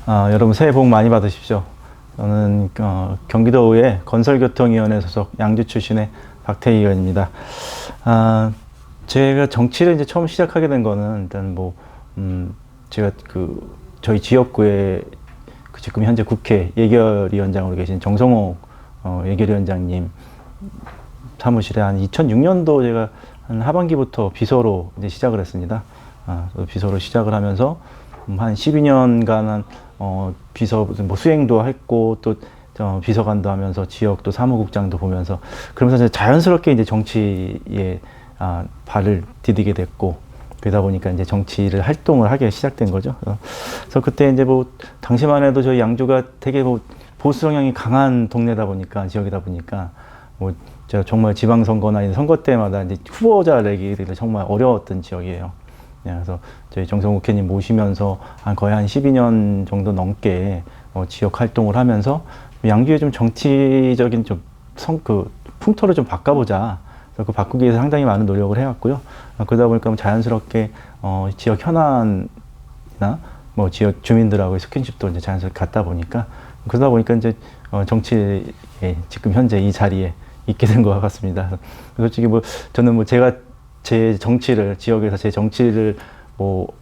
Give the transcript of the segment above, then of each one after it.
여러분 새해 복 많이 받으십시오. 저는 경기도의 건설교통위원회 소속 양주 출신의 박태희 의원입니다. 제가 정치를 이제 처음 시작하게 된 거는 일단 제가 저희 지역구에 지금 현재 국회 예결위원장으로 계신 정성호 예결위원장님 사무실에 한 2006년도 제가 한 하반기부터 비서로 이제 시작을 했습니다. 비서로 시작을 하면서 한 12년간 비서 수행도 했고 또 비서관도 하면서 지역도 사무국장도 보면서 그러면서 이제 자연스럽게 이제 정치에 발을 디디게 됐고 그러다 보니까 이제 정치를 활동을 하게 시작된 거죠. 그래서 그때 이제 당시만 해도 저희 양주가 되게 보수 성향이 강한 동네다 보니까 지역이다 보니까 제가 정말 지방선거나 선거 때마다 이제 후보자 내기를 정말 어려웠던 지역이에요. 그래서 저희 정성호 국회의원님 모시면서 거의 한 12년 정도 넘게 지역 활동을 하면서 양주의 좀 정치적인 풍토를 좀 바꿔보자. 그래서 그 바꾸기 위해서 상당히 많은 노력을 해왔고요. 그러다 보니까 지역 지역 현안이나 지역 주민들하고의 스킨십도 이제 자연스럽게 갖다 보니까 그러다 보니까 이제 정치에 지금 현재 이 자리에 있게 된 것 같습니다. 솔직히 저는 제가 제 정치를 지역에서 제 정치를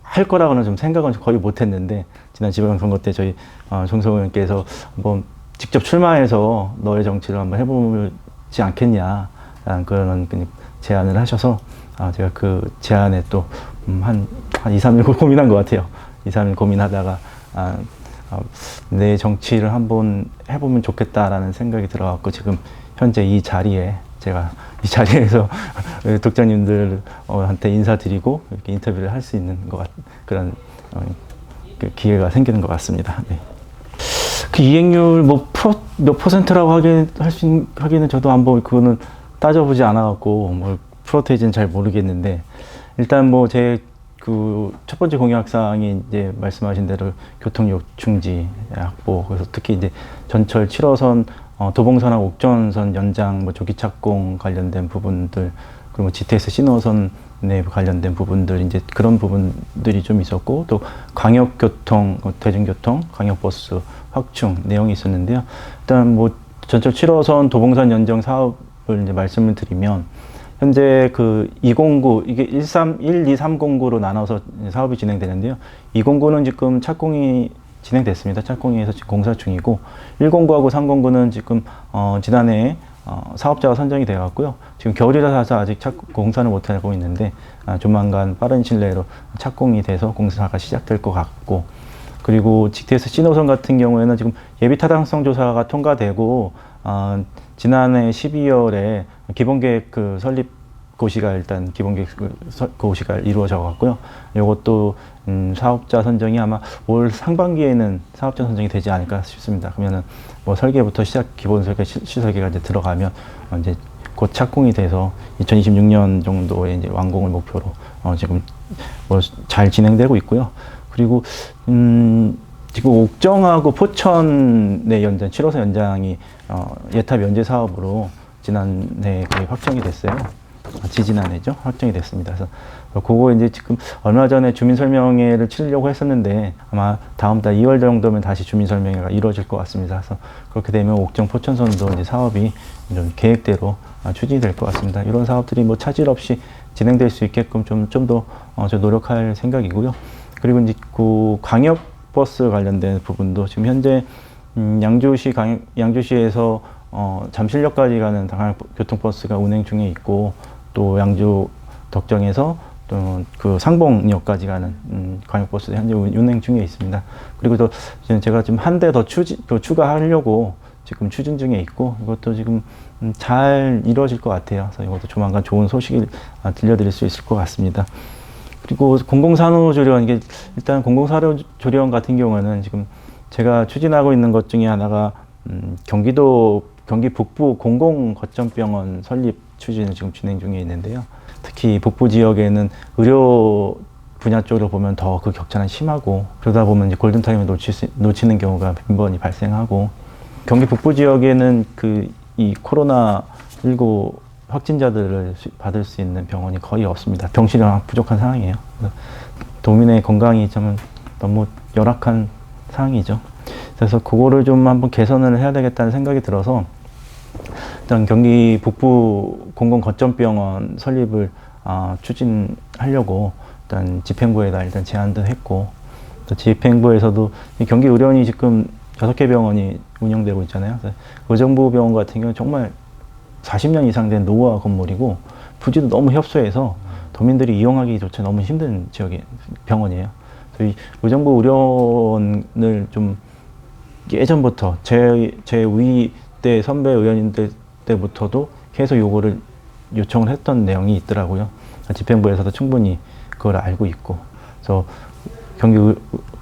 할 거라고는 좀 생각은 거의 못했는데 지난 지방선거 때 저희 정성호 의원께서 한번 직접 출마해서 너의 정치를 한번 해보지 않겠냐 그런 제안을 하셔서 제가 그 제안에 또 한 2, 3일 고민한 것 같아요. 2, 3일 고민하다가 내 정치를 한번 해보면 좋겠다라는 생각이 들어갖고 지금 현재 이 자리에 제가 이 자리에서 독자님들한테 인사드리고 이렇게 인터뷰를 할 수 있는 그런 기회가 생기는 것 같습니다. 네. 그 이행률 몇 %라고 하기는 저도 한번 그거는 따져보지 않아갖고 프로테이지는 잘 모르겠는데 일단 제 첫 번째 공약사항이 이제 말씀하신 대로 교통력 중지 확보 그래서 특히 이제 전철 7호선 도봉선하고 옥전선 연장 조기 착공 관련된 부분들 그리고 GTX 신호선 내 관련된 부분들 이제 그런 부분들이 좀 있었고 또 광역교통 대중교통 광역버스 확충 내용이 있었는데요. 일단 전철 7호선 도봉선 연장 사업을 이제 말씀을 드리면 현재 209 이게 1, 2, 309로 나눠서 사업이 진행되는데요. 209는 지금 착공이 진행됐습니다. 착공해서 지금 공사 중이고 109하고 309는 지금 지난해 사업자가 선정이 되어 갔고요. 지금 겨울이라서 아직 공사는 못하고 있는데 조만간 빠른 시일 내로 착공이 돼서 공사가 시작될 것 같고 그리고 GTX 신호선 같은 경우에는 지금 예비 타당성 조사가 통과되고 지난해 12월에 기본계획 설립 고시가 일단 기본계획 고시가 이루어져 갔고요. 이것도 사업자 선정이 아마 올 상반기에는 사업자 선정이 되지 않을까 싶습니다. 그러면은 설계부터 기본 설계, 시설계가 이제 들어가면 이제 곧 착공이 돼서 2026년 정도에 이제 완공을 목표로 지금 잘 진행되고 있고요. 그리고 지금 옥정하고 포천의 7호선 연장이 예탑 연재 사업으로 지난해 거의 확정이 됐어요. 지지난해죠. 확정이 됐습니다. 그래서 그거 이제 지금 얼마 전에 주민설명회를 치르려고 했었는데 아마 다음 달 2월 정도면 다시 주민설명회가 이루어질 것 같습니다. 그래서 그렇게 되면 옥정 포천선도 이제 사업이 좀 계획대로 추진이 될 것 같습니다. 이런 사업들이 차질 없이 진행될 수 있게끔 좀 더 노력할 생각이고요. 그리고 이제 광역버스 관련된 부분도 지금 현재 양주시에서 잠실역까지 가는 교통버스가 운행 중에 있고 또 양주 덕정에서 또 상봉역까지 가는 광역버스 현재 운행 중에 있습니다. 그리고 또 제가 지금 한 대 더 추가하려고 지금 추진 중에 있고 이것도 지금 잘 이루어질 것 같아요. 그래서 이것도 조만간 좋은 소식을 들려드릴 수 있을 것 같습니다. 그리고 공공산후조리원 이게 일단 공공산후조리원 같은 경우는 지금 제가 추진하고 있는 것 중에 하나가 경기 북부 공공거점병원 설립 추진을 지금 진행 중에 있는데요. 특히 북부 지역에는 의료 분야 쪽으로 보면 더 그 격차는 심하고 그러다 보면 이제 골든타임을 놓치는 경우가 빈번히 발생하고 경기 북부 지역에는 이 코로나19 확진자들을 받을 수 있는 병원이 거의 없습니다. 병실이 부족한 상황이에요. 도민의 건강이 좀 너무 열악한 사항이죠. 그래서 그거를 좀 한번 개선을 해야 되겠다는 생각이 들어서 일단 경기 북부 공공거점병원 설립을 추진하려고 일단 집행부에다 일단 제안도 했고, 또 집행부에서도 경기 의료원이 지금 6개 병원이 운영되고 있잖아요. 의정부 병원 같은 경우는 정말 40년 이상 된 노후화 건물이고 부지도 너무 협소해서 도민들이 이용하기조차 너무 힘든 지역의 병원이에요. 그래서 이 의정부 의료원을 좀 예전부터 제 위 때 선배 의원님들 때부터도 계속 요거를 요청을 했던 내용이 있더라고요. 집행부에서도 충분히 그걸 알고 있고, 그래서 경기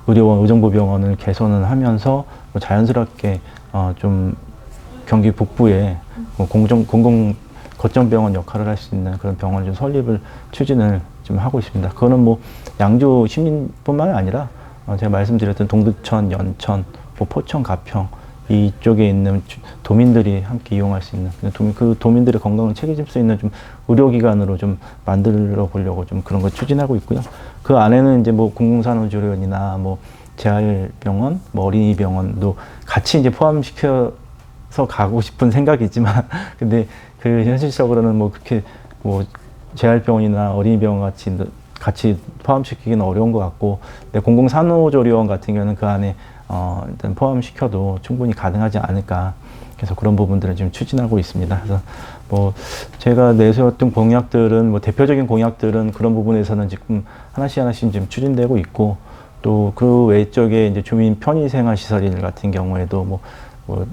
의료원 의정부 병원을 개선을 하면서 자연스럽게 좀 경기 북부에 공공 거점병원 역할을 할 수 있는 그런 병원을 좀 설립을 추진을 좀 하고 있습니다. 그거는 뭐 양주 시민뿐만 아니라 제가 말씀드렸던 동두천, 연천, 뭐 포천, 가평 이쪽에 있는 도민들이 함께 이용할 수 있는 그 도민들의 건강을 책임질 수 있는 좀 의료기관으로 좀 만들어 보려고 좀 그런 걸 추진하고 있고요. 그 안에는 이제 뭐 공공산후조리원이나 뭐 재활병원, 뭐 어린이병원도 같이 이제 포함시켜서 가고 싶은 생각이지만 근데 그 현실적으로는 뭐 그렇게 뭐 재활병원이나 어린이병원 같이 포함시키기는 어려운 것 같고, 근데 공공산후조리원 같은 경우는 그 안에 일단 포함시켜도 충분히 가능하지 않을까. 그래서 그런 부분들을 지금 추진하고 있습니다. 그래서 뭐 제가 내세웠던 공약들은 뭐 대표적인 공약들은 그런 부분에서는 지금 하나씩 지금 추진되고 있고, 또 그 외쪽에 이제 주민 편의생활 시설 같은 경우에도 뭐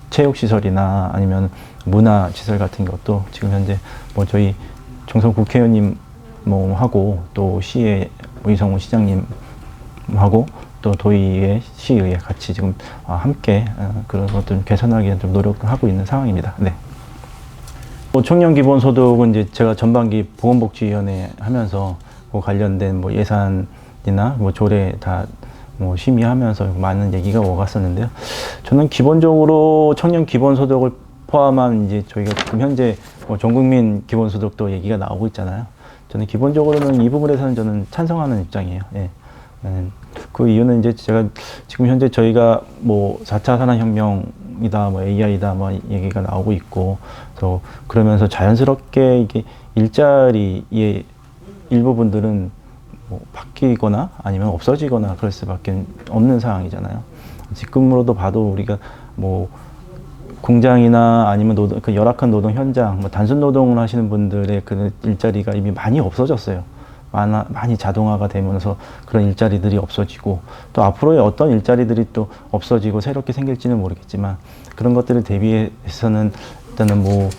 체육시설이나 아니면 문화시설 같은 것도 지금 현재 뭐 저희 정성 국회의원님 뭐 하고 또 시의 이성훈 시장님하고 또 도의회, 시의회 같이 지금 함께 그런 것들 개선하기 위해 좀 노력을 하고 있는 상황입니다. 네. 청년 기본소득은 이제 제가 전반기 보건복지위원회 하면서 그 관련된 뭐 예산이나 뭐 조례 다 뭐 심의하면서 많은 얘기가 오갔었는데요. 저는 기본적으로 청년 기본소득을 포함한 이제 저희가 지금 현재 뭐 전국민 기본소득도 얘기가 나오고 있잖아요. 저는 기본적으로는 이 부분에서는 저는 찬성하는 입장이에요. 예. 그 이유는 이제 제가 지금 현재 저희가 뭐 4차 산업혁명이다, 뭐 AI다, 뭐 얘기가 나오고 있고, 그래서 그러면서 자연스럽게 이게 일자리의 일부분들은 뭐 바뀌거나 아니면 없어지거나 그럴 수밖에 없는 상황이잖아요. 지금으로도 봐도 우리가 뭐 공장이나 아니면 그 열악한 노동 현장, 뭐 단순 노동을 하시는 분들의 그 일자리가 이미 많이 없어졌어요. 많이 자동화가 되면서 그런 일자리들이 없어지고, 또 앞으로의 어떤 일자리들이 또 없어지고 새롭게 생길지는 모르겠지만, 그런 것들을 대비해서는 일단은 뭐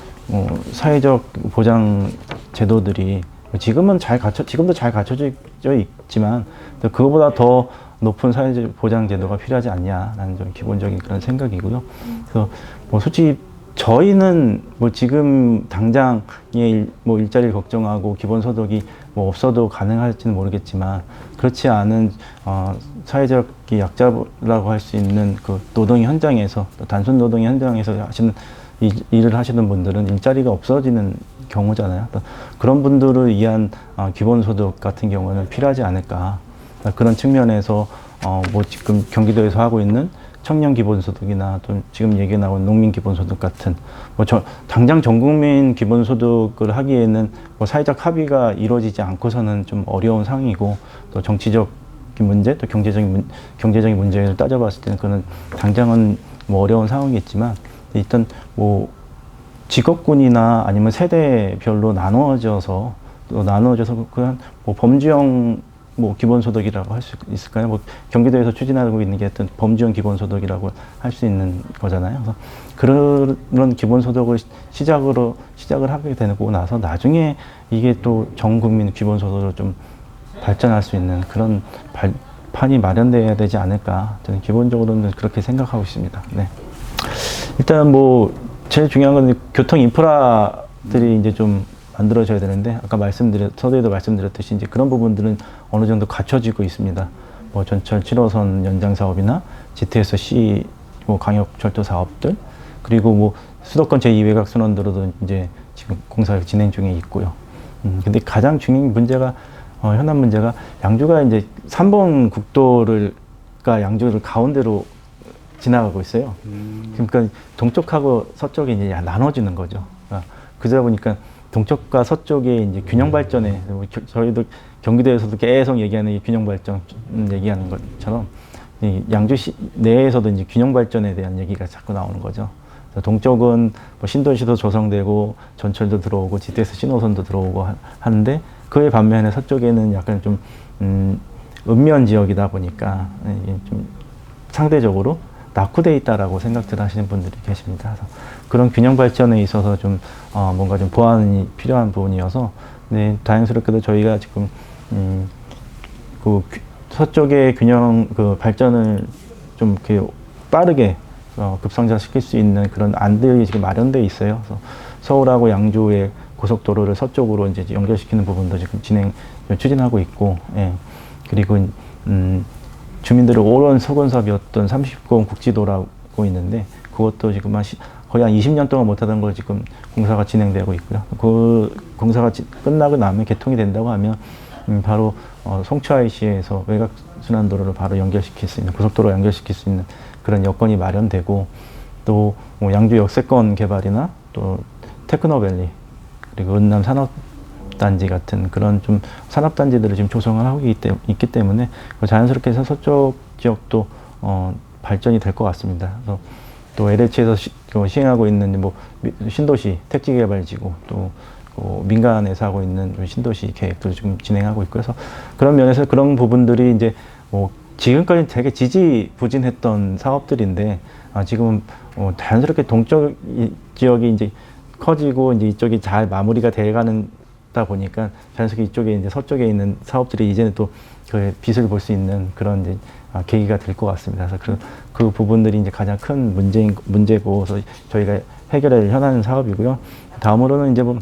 사회적 보장 제도들이 지금도 잘 갖춰져 있지만 그거보다 더 높은 사회적 보장 제도가 필요하지 않냐라는 좀 기본적인 그런 생각이고요. 그래서 뭐 솔직히 저희는 뭐 지금 당장의 뭐 일자리를 걱정하고 기본소득이 뭐 없어도 가능할지는 모르겠지만, 그렇지 않은 사회적 약자라고 할 수 있는 그 노동 현장에서, 또 단순 노동 현장에서 하시는 일을 하시는 분들은 일자리가 없어지는 경우잖아요. 그런 분들을 위한 기본소득 같은 경우는 필요하지 않을까. 그런 측면에서 뭐 지금 경기도에서 하고 있는 청년 기본소득이나 또 지금 얘기 나온 농민 기본소득 같은 당장 전국민 기본소득을 하기에는 뭐 사회적 합의가 이루어지지 않고서는 좀 어려운 상황이고, 또 정치적인 문제, 또 경제적인 문제를 따져봤을 때는 그는 당장은 뭐 어려운 상황이겠지만, 일단 뭐 직업군이나 아니면 세대별로 나누어져서 그냥 뭐 범주형 뭐 기본소득이라고 할 수 있을까요? 뭐 경기도에서 추진하고 있는 게 어떤 범주형 기본소득이라고 할 수 있는 거잖아요. 그래서 그런 기본소득을 시작을 하게 되고 나서 나중에 이게 또 전 국민 기본소득으로 좀 발전할 수 있는 그런 판이 마련돼야 되지 않을까. 저는 기본적으로는 그렇게 생각하고 있습니다. 네. 일단 뭐 제일 중요한 건 교통 인프라들이 이제 좀 만들어져야 되는데, 아까 서두에도 말씀드렸듯이 이제 그런 부분들은 어느 정도 갖춰지고 있습니다. 뭐 전철 7호선 연장 사업이나 GTS-C 뭐 광역철도 사업들, 그리고 뭐 수도권 제2외곽 순환도로도 이제 지금 공사가 진행 중에 있고요. 근데 가장 중요한 문제가 현안 문제가 양주가 이제 3번 국도를 동쪽과 양주를 가운데로 지나가고 있어요. 그러니까 동쪽하고 서쪽이 이제 나눠지는 거죠. 그러다 보니까 동쪽과 서쪽의 이제 균형 발전에 저희도 경기도에서도 계속 얘기하는 이 균형 발전 얘기하는 것처럼 이 양주시 내에서도 이제 균형 발전에 대한 얘기가 자꾸 나오는 거죠. 동쪽은 뭐 신도시도 조성되고 전철도 들어오고 GTX 신호선도 들어오고 하는데 그에 반면에 서쪽에는 약간 좀 읍면 지역이다 보니까 좀 상대적으로 낙후돼 있다라고 생각들 하시는 분들이 계십니다. 그래서 그런 균형 발전에 있어서 좀 뭔가 좀 보완이 필요한 부분이어서 네, 다행스럽게도 저희가 지금 그 서쪽의 균형 그 발전을 좀 이렇게 빠르게 급성장시킬 수 있는 그런 안들이 지금 마련되어 있어요. 그래서 서울하고 양주의 고속도로를 서쪽으로 이제 연결시키는 부분도 지금 추진하고 있고, 예. 그리고 주민들을 오랜 소건사업이었던 30권 국지도라고 있는데 그것도 지금 거의 한 20년 동안 못하던 걸 지금 공사가 진행되고 있고요. 그 공사가 끝나고 나면 개통이 된다고 하면 바로 송추 IC에서 외곽순환도로를 바로 연결시킬 수 있는 고속도로 연결시킬 수 있는 그런 여건이 마련되고 또 뭐 양주 역세권 개발이나 또 테크노밸리 그리고 은남 산업단지 같은 그런 좀 산업단지들을 지금 조성을 하고 있기 때문에 자연스럽게 해서 서쪽 지역도 발전이 될 것 같습니다. 그래서 또 LH에서 시행하고 있는 뭐 신도시 택지개발지구 또 민간에서 하고 있는 신도시 계획도 지금 진행하고 있고 해서 그런 면에서 그런 부분들이 이제 뭐 지금까지 되게 지지부진했던 사업들인데 지금은 자연스럽게 동쪽 지역이 이제 커지고 이제 이쪽이 잘 마무리가 돼가는다 보니까 자연스럽게 이쪽에 이제 서쪽에 있는 사업들이 이제는 또 그 빛을 볼 수 있는 그런 이제 계기가 될 것 같습니다. 그래서 그 부분들이 이제 가장 큰 문제고, 그래서 저희가 해결을 현안하는 사업이고요. 다음으로는 이제 뭐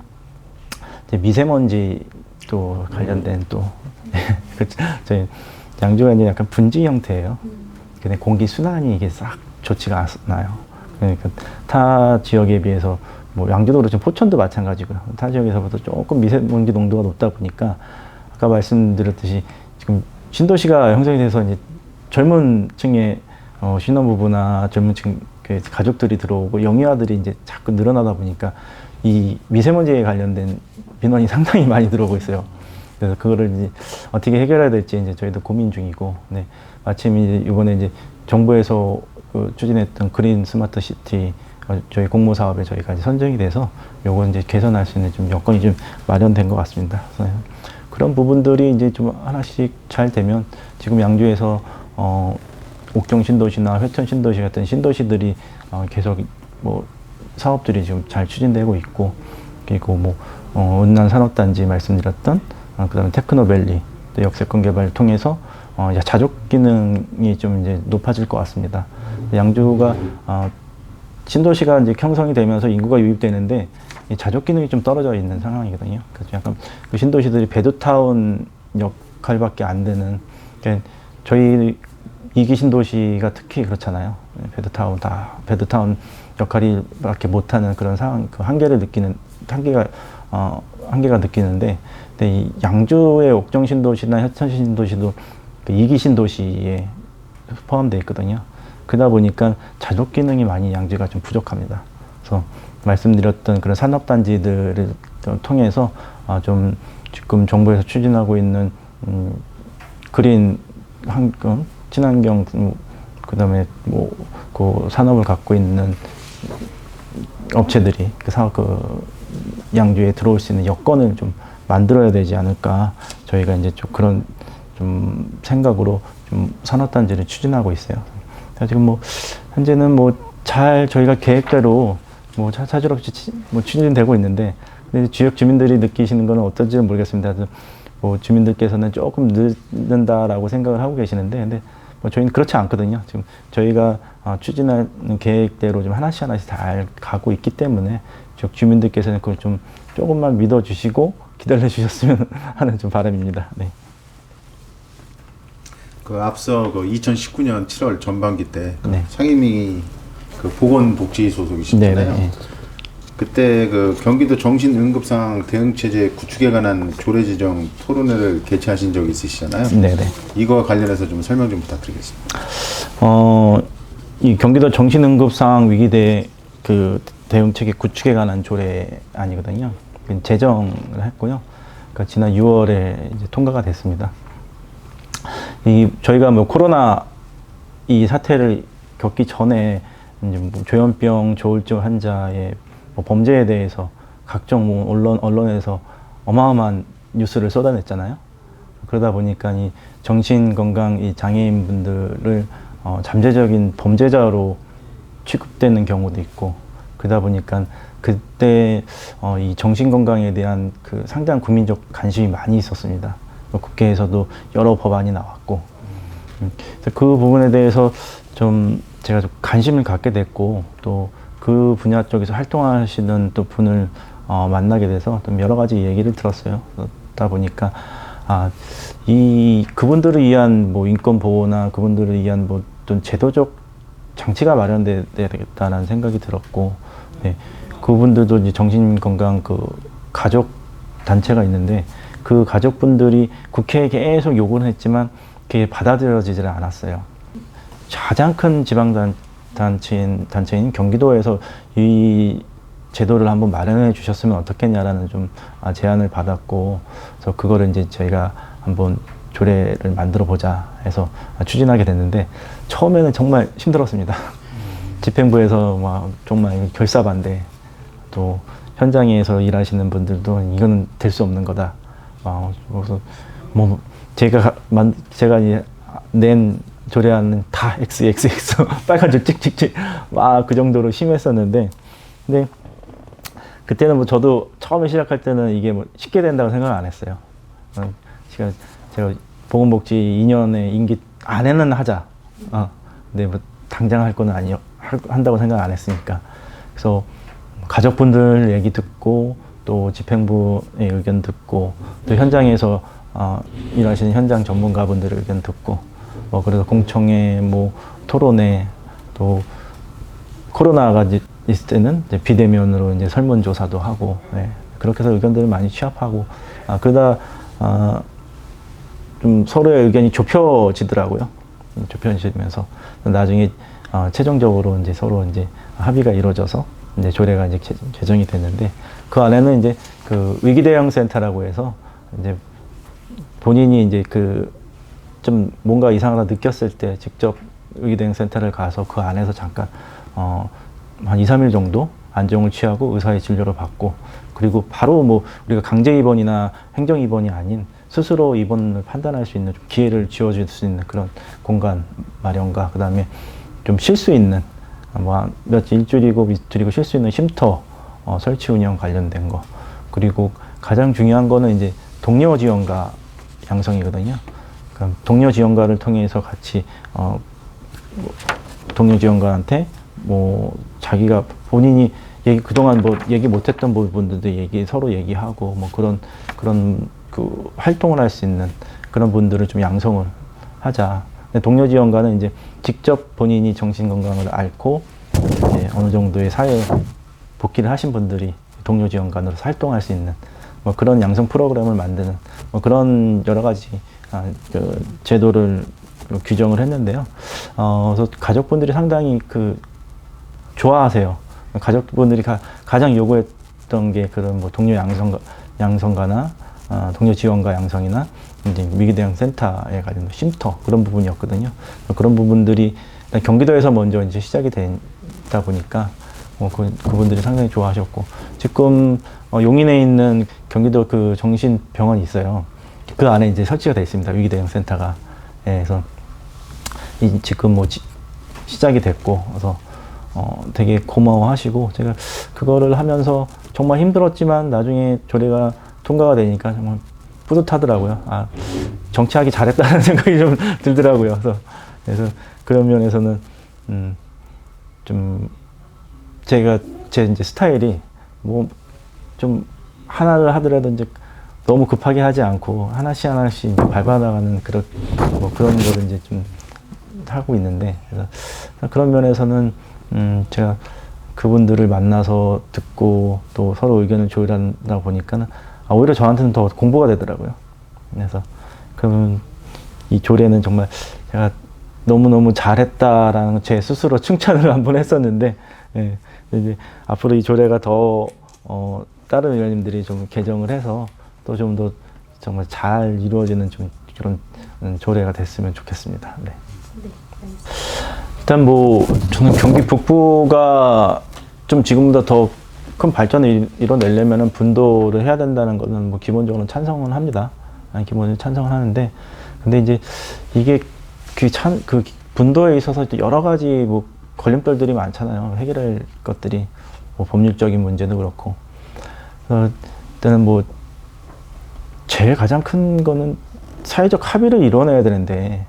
이제 미세먼지 또 관련된 또 저희 양주가 이제 약간 분지 형태예요. 근데 공기 순환이 이게 싹 좋지가 않아요. 그러니까 타 지역에 비해서 뭐 양주도 그렇지만 포천도 마찬가지고요. 타 지역에서부터 조금 미세먼지 농도가 높다 보니까 아까 말씀드렸듯이 지금 신도시가 형성이 돼서 이제 젊은 층의 신혼부부나 젊은 층 가족들이 들어오고 영유아들이 이제 자꾸 늘어나다 보니까 이 미세먼지에 관련된 민원이 상당히 많이 들어오고 있어요. 그래서 그거를 이제 어떻게 해결해야 될지 이제 저희도 고민 중이고, 네. 마침 이제 이번에 이제 정부에서 추진했던 그린 스마트 시티 저희 공모 사업에 저희가 이제 선정이 돼서 요거 이제 개선할 수 있는 좀 여건이 좀 마련된 것 같습니다. 그래서 그런 부분들이 이제 좀 하나씩 잘 되면 지금 양주에서 옥정 신도시나 회천 신도시 같은 신도시들이 계속 뭐 사업들이 지금 잘 추진되고 있고, 그리고 뭐 은남 산업단지 말씀드렸던 그다음에 테크노밸리 또 역세권 개발을 통해서 자족 기능이 좀 이제 높아질 것 같습니다. 양주가 신도시가 이제 형성이 되면서 인구가 유입되는데 이 자족 기능이 좀 떨어져 있는 상황이거든요. 그래서 약간 그 신도시들이 배드타운 역할밖에 안 되는, 그러니까 저희 이기 신도시가 특히 그렇잖아요. 배드타운 역할이밖에 못하는 그런 상황, 그 한계가 느끼는데, 근데 이 양주의 옥정 신도시나 해천 신도시도 그 이기 신도시에 포함되어 있거든요. 그러다 보니까 자족 기능이 많이 양주가 좀 부족합니다. 그래서 말씀드렸던 그런 산업단지들을 통해서 좀 지금 정부에서 추진하고 있는 그린 친환경 그다음에 뭐 그 산업을 갖고 있는 업체들이 그 양주에 들어올 수 있는 여건을 좀 만들어야 되지 않을까, 저희가 이제 좀 그런 좀 생각으로 좀 산업단지를 추진하고 있어요. 지금 뭐 현재는 뭐 잘 저희가 계획대로 뭐 차질 없이 뭐 추진되고 있는데, 근데 지역 주민들이 느끼시는 거는 어떨지는 모르겠습니다. 뭐 주민들께서는 조금 늦는다라고 생각을 하고 계시는데, 근데 뭐 저희는 그렇지 않거든요. 지금 저희가 추진하는 계획대로 좀 하나씩 잘 가고 있기 때문에 지역 주민들께서는 그걸 좀 조금만 믿어주시고 기다려 주셨으면 하는 좀 바람입니다. 네. 그 앞서 그 2019년 7월 전반기 때 네. 상임위 그 보건복지 소속이시잖아요. 네. 그때 그 경기도 정신응급상 대응체제 구축에 관한 조례 지정 토론회를 개최하신 적이 있으시잖아요. 네네. 이거와 관련해서 좀 설명 좀 부탁드리겠습니다. 이 경기도 정신응급상 위기대 그 대응체계 구축에 관한 조례안이거든요. 제정을 했고요. 그러니까 지난 6월에 이제 통과가 됐습니다. 저희가 뭐 코로나 이 사태를 겪기 전에 이제 뭐 조현병, 조울증 환자의 뭐 범죄에 대해서 각종 뭐 언론에서 어마어마한 뉴스를 쏟아냈잖아요. 그러다 보니까 이 정신건강 이 장애인분들을 잠재적인 범죄자로 취급되는 경우도 있고, 그러다 보니까 그때 이 정신건강에 대한 그 상당한 국민적 관심이 많이 있었습니다. 국회에서도 여러 법안이 나왔고, 그래서 그 부분에 대해서 좀 제가 좀 관심을 갖게 됐고, 또 그 분야 쪽에서 활동하시는 또 분을 만나게 돼서 좀 여러 가지 얘기를 들었어요. 그러다 보니까 그분들을 위한 뭐 인권 보호나 그분들을 위한 뭐 좀 제도적 장치가 마련돼야 되겠다는 생각이 들었고, 네, 그분들도 이제 정신건강 그 가족 단체가 있는데 그 가족분들이 국회에 계속 요구는 했지만 그게 받아들여지질 않았어요. 가장 큰 지방단체인 경기도에서 이 제도를 한번 마련해 주셨으면 어떻겠냐라는 좀 제안을 받았고, 그래서 그거를 이제 저희가 한번 조례를 만들어 보자 해서 추진하게 됐는데, 처음에는 정말 힘들었습니다. 집행부에서 막 정말 결사반대, 또 현장에서 일하시는 분들도 이거는 될 수 없는 거다. 그래서 뭐 제가 낸 조례안은 다 XXX 빨간 줄 찍찍찍 그 정도로 심했었는데, 근데 그때는 뭐 저도 처음에 시작할 때는 이게 뭐 쉽게 된다고 생각을 안 했어요. 제가 보건복지 2년의 임기 안에는 하자. 근데 뭐 당장 할 거는 한다고 생각 안 했으니까. 그래서 가족분들 얘기 듣고, 또 집행부의 의견 듣고, 또 현장에서 일하시는 현장 전문가분들의 의견 듣고, 그래서 공청회, 뭐 토론회, 또 코로나가 이제 있을 때는 이제 비대면으로 이제 설문조사도 하고, 네, 그렇게 해서 의견들을 많이 취합하고, 그러다 좀 서로의 의견이 좁혀지더라고요. 좁혀지면서 나중에 최종적으로 이제 서로 이제 합의가 이루어져서 이제 조례가 이제 제정이 됐는데, 그 안에는 이제 그 위기 대응 센터라고 해서 이제 본인이 이제 좀 뭔가 이상하다 느꼈을 때 직접 위기 대응 센터를 가서 그 안에서 잠깐 한 2, 3일 정도 안정을 취하고 의사의 진료를 받고, 그리고 바로 뭐 우리가 강제 입원이나 행정 입원이 아닌 스스로 입원을 판단할 수 있는 좀 기회를 지어줄 수 있는 그런 공간 마련과, 그 다음에 좀 쉴 수 있는 일주일이고 이틀이고 쉴 수 있는 쉼터 설치 운영 관련된 거, 그리고 가장 중요한 거는 이제 동료 지원가 양성이거든요. 그러니까 동료 지원가를 통해서 같이 동료 지원가한테 뭐 자기가 본인이 그동안 뭐 얘기 못했던 부분들도 서로 얘기하고 뭐 그런 그 활동을 할 수 있는 그런 분들을 좀 양성을 하자. 근데 동료 지원가는 이제 직접 본인이 정신 건강을 앓고 이제 어느 정도의 사회 복귀를 하신 분들이 동료 지원관으로 활동할 수 있는 뭐 그런 양성 프로그램을 만드는 뭐 그런 여러 가지 제도를 규정을 했는데요. 그래서 가족분들이 상당히 좋아하세요. 가족분들이 가장 요구했던 게 그런 뭐 동료 양성가나 동료 지원가 양성이나 이제 위기 대응 센터에 가진 쉼터 그런 부분이었거든요. 그런 부분들이 일단 경기도에서 먼저 이제 시작이 되다 보니까 그분들이 상당히 좋아하셨고, 지금 용인에 있는 경기도 그 정신병원이 있어요. 그 안에 이제 설치가 되어 있습니다. 위기 대응 센터가. 그래서 지금 뭐 시작이 됐고, 그래서 되게 고마워하시고, 제가 그거를 하면서 정말 힘들었지만 나중에 조례가 통과가 되니까 정말 뿌듯하더라고요. 정치하기 잘했다는 생각이 좀 들더라고요. 그래서 그런 면에서는 좀 제 이제 스타일이 뭐 좀 하나를 하더라도 이제 너무 급하게 하지 않고 하나씩 밟아나가는 그런 거를 이제 좀 하고 있는데, 그래서 그런 면에서는 제가 그분들을 만나서 듣고 또 서로 의견을 조율한다 보니까는 오히려 저한테는 더 공부가 되더라고요. 그래서 그러면 이 조례는 정말 제가 너무너무 잘했다라는 제 스스로 칭찬을 한번 했었는데, 예, 이제 앞으로 이 조례가 더 다른 의원님들이 좀 개정을 해서 또 좀 더 정말 잘 이루어지는 좀 그런 조례가 됐으면 좋겠습니다. 네. 일단 뭐 저는 경기 북부가 좀 지금보다 더 큰 발전을 이뤄내려면 분도를 해야 된다는 거는 뭐 기본적으로 찬성은 합니다. 기본적으로 찬성을 하는데, 근데 이제 이게 그 분도에 있어서 여러 가지 뭐 걸림돌들이 많잖아요. 해결할 것들이 뭐 법률적인 문제도 그렇고. 일단은 뭐 제일 가장 큰 거는 사회적 합의를 이뤄내야 되는데,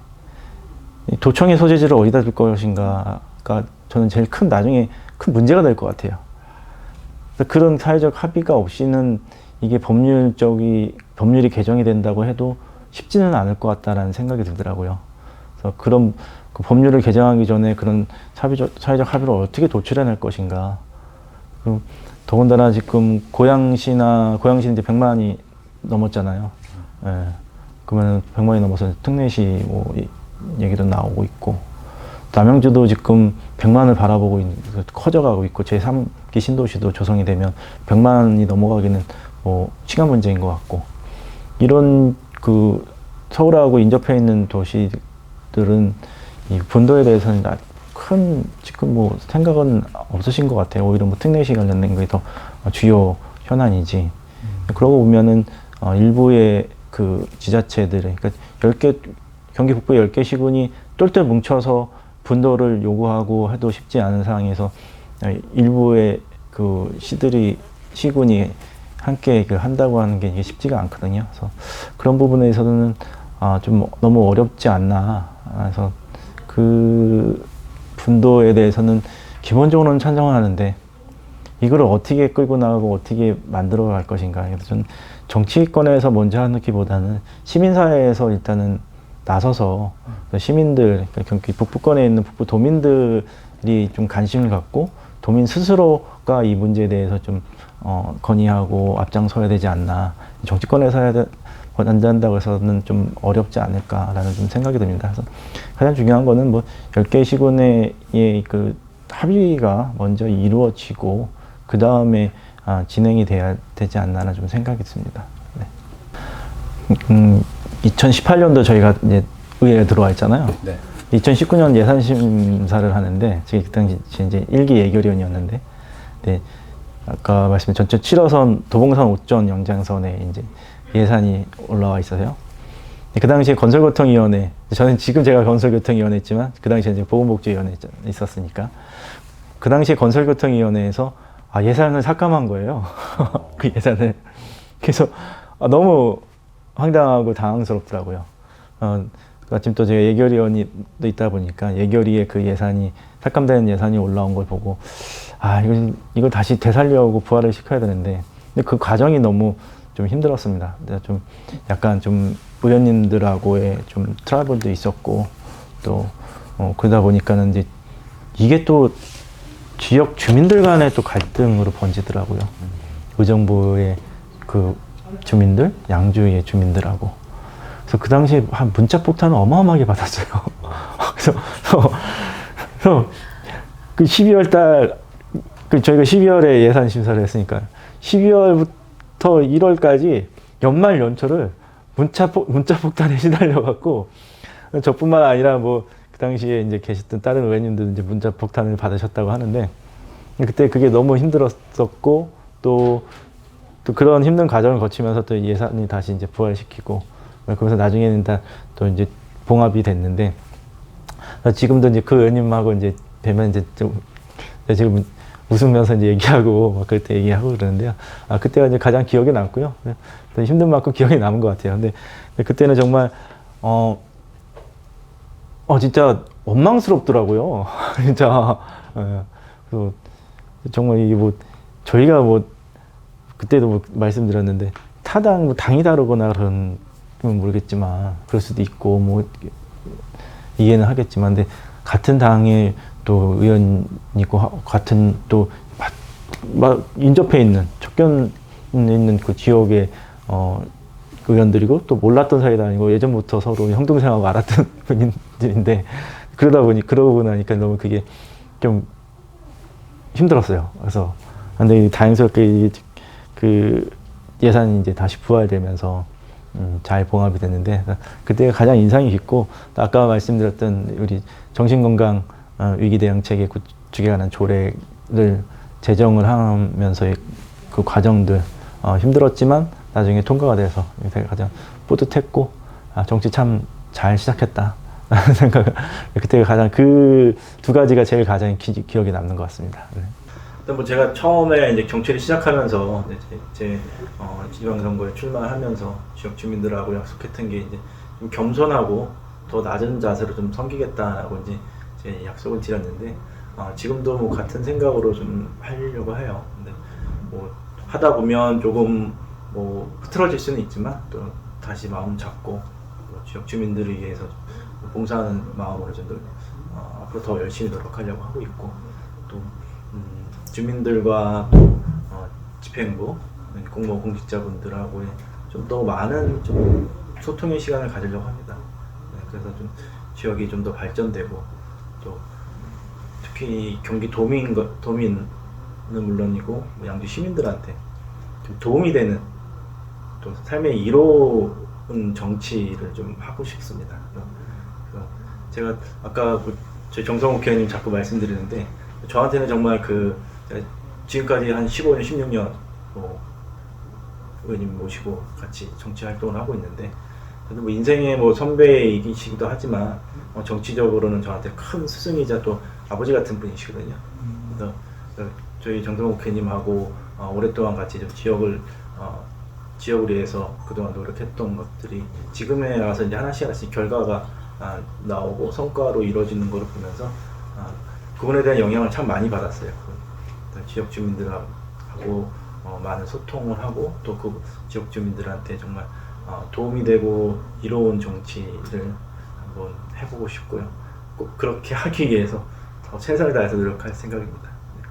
도청의 소재지를 어디다 둘 것인가가 저는 제일 나중에 큰 문제가 될 것 같아요. 그런 사회적 합의가 없이는 이게 법률이 개정이 된다고 해도 쉽지는 않을 것 같다라는 생각이 들더라고요. 그래서 그런 그 법률을 개정하기 전에 그런 사회적 합의를 어떻게 도출해낼 것인가. 더군다나 지금 고양시는 이제 100만이 넘었잖아요. 예. 그러면 100만이 넘어서 특례시 뭐 얘기도 나오고 있고, 남양주도 지금 100만을 바라보고 커져가고 있고, 제3기 신도시도 조성이 되면 100만이 넘어가기는 뭐 시간 문제인 것 같고, 이런 그 서울하고 인접해 있는 도시들은 이 분도에 대해서는 큰 지금 뭐 생각은 없으신 것 같아요. 오히려 뭐 특례시 관련된 게 더 주요 현안이지. 그러고 보면은 일부의 그 지자체들, 그러니까 경기 북부 10개 시군이 똘똘 뭉쳐서 분도를 요구하고 해도 쉽지 않은 상황에서 일부의 그 시군이 함께 한다고 하는 게 이게 쉽지가 않거든요. 그래서 그런 부분에서는 좀 너무 어렵지 않나. 그래서 그 분도에 대해서는 기본적으로는 찬성을 하는데, 이걸 어떻게 끌고 나가고 어떻게 만들어 갈 것인가. 그래서 저는 정치권에서 먼저 하기보다는 시민사회에서 일단은 나서서 시민들, 그러니까 경기 북부권에 있는 북부 도민들이 좀 관심을 갖고 도민 스스로가 이 문제에 대해서 좀 건의하고 앞장서야 되지 않나. 정치권에서 한다고 해서는 좀 어렵지 않을까라는 좀 생각이 듭니다. 그래서 가장 중요한 거는 뭐 10개 시군의 그 합의가 먼저 이루어지고 그 다음에 진행이 돼야 되지 않나라는 좀 생각이 듭니다. 네. 2018년도 저희가 이제 의회에 들어와 있잖아요. 네. 2019년 예산 심사를 하는데, 저희 그 당시 이제 1기 예결위원이었는데, 네, 아까 말씀드린 전체 7호선 도봉산 옥전 연장선에 이제 예산이 올라와 있어서요. 그 당시에 건설교통위원회, 저는 지금 제가 건설교통위원회 했지만 그 당시에 이제 보건복지위원회 있었으니까, 그 당시에 건설교통위원회에서 예산을 삭감한 거예요. 그 예산을. 그래서 너무 황당하고 당황스럽더라고요. 마침 또 제가 예결위원이 또 있다 보니까 예결위에 그 예산이 삭감된 예산이 올라온 걸 보고 이걸 다시 되살려고 부활을 시켜야 되는데, 근데 그 과정이 너무 좀 힘들었습니다. 좀 약간 좀 의원님들하고의 좀 트러블도 있었고, 또 그러다 보니까는 이제 이게 또 지역 주민들 간의 또 갈등으로 번지더라고요. 의정부의 그 주민들, 양주의 주민들하고. 그래서 그 당시에 한 문자 폭탄을 어마어마하게 받았어요. 그래서 그 12월 달, 저희가 12월에 예산 심사를 했으니까 12월부터 1월까지 연말 연초를 문자 폭탄에 시달려갖고, 저뿐만 아니라 뭐 그 당시에 이제 계셨던 다른 의원님들도 이제 문자 폭탄을 받으셨다고 하는데, 그때 그게 너무 힘들었었고, 또 그런 힘든 과정을 거치면서 또 예산이 다시 이제 부활시키고, 그러면서 나중에는 다 또 이제 봉합이 됐는데, 지금도 이제 그 의원님하고 이제 뵈면 이제 좀 지금 웃으면서 이제 얘기하고 막 그럴 때 얘기하고 그러는데요. 그때가 이제 가장 기억에 남고요. 힘든 만큼 기억에 남은 것 같아요. 근데 그때는 정말 진짜 원망스럽더라고요. 진짜. 그래서 정말 이게 뭐 저희가 뭐 그때도 뭐 말씀드렸는데 타당 당이 다르거나 그런 건 모르겠지만 그럴 수도 있고 뭐 이해는 하겠지만, 근데 같은 당에 또 의원이고 같은 또 막 인접해 있는 접견에 있는 그 지역의 의원들이고 또 몰랐던 사이도 아니고 예전부터 서로 형동생하고 알았던 분들인데 그러고 나니까 너무 그게 좀 힘들었어요. 그래서 근데 다행스럽게 그 예산이 이제 다시 부활되면서 잘 봉합이 됐는데 그때가 가장 인상이 깊고 아까 말씀드렸던 우리 정신건강 위기 대응 체계 구축에 관한 조례를 제정을 하면서의 그 과정들 힘들었지만 나중에 통과가 돼서 되게 가장 뿌듯했고 정치 참 잘 시작했다 라는 생각을 그때가 가장 그 두 가지가 제일 가장 기억에 남는 것 같습니다. 네. 일단 뭐 제가 처음에 이제 정치를 시작하면서 제 지방선거에 출마하면서 지역 주민들하고 약속했던 게 이제 좀 겸손하고 더 낮은 자세로 좀 섬기겠다라고 이제 제 약속을 드렸는데 지금도 뭐 같은 생각으로 좀 하려고 해요. 근데 뭐 하다 보면 조금 뭐 흐트러질 수는 있지만 또 다시 마음 잡고 지역 주민들을 위해서 봉사하는 마음으로 좀 더 앞으로 더 열심히 노력하려고 하고 있고 또 주민들과 또 집행부, 공무원 공직자분들하고의 좀 더 많은 좀 소통의 시간을 가지려고 합니다. 네, 그래서 좀 지역이 좀 더 발전되고 또 특히 경기 도민은 물론이고 양주 시민들한테 좀 도움이 되는 또 삶의 이로운 정치를 좀 하고 싶습니다. 그래서 제가 아까 저희 정성욱 의원님 자꾸 말씀드리는데 저한테는 정말 지금까지 한 15년, 16년 의원님 모시고 같이 정치 활동을 하고 있는데 저도 뭐 인생의 뭐 선배이시기도 하지만 정치적으로는 저한테 큰 스승이자 또 아버지 같은 분이시거든요. 그래서 저희 정성욱 의원님하고 오랫동안 같이 좀 지역을 위해서 그동안 노력했던 것들이 지금에 와서 이제 하나씩 결과가 나오고 성과로 이루어지는 것을 보면서 그분에 대한 영향을 참 많이 받았어요. 지역 주민들하고 많은 소통을 하고 또 그 지역 주민들한테 정말 도움이 되고 이로운 정치를 한번 해보고 싶고요. 꼭 그렇게 하기 위해서 더 최선을 다해서 노력할 생각입니다. 네.